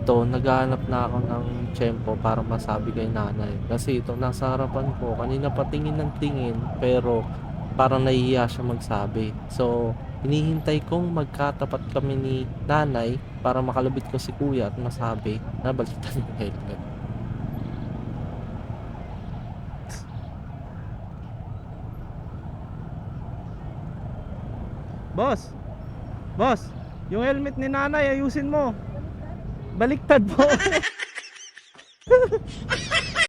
ito naghahanap na ako ng tiyempo para masabi kay nanay. Kasi ito nasa harapan ko, kanina pa tingin ng tingin, pero parang nahihiya siya magsabi. So, hinihintay kong magkatapat kami ni nanay para makalabit ko si kuya at masabi na baliktad yung helmet. Boss! Boss! Yung helmet ni nanay, ayusin mo. Baliktad po.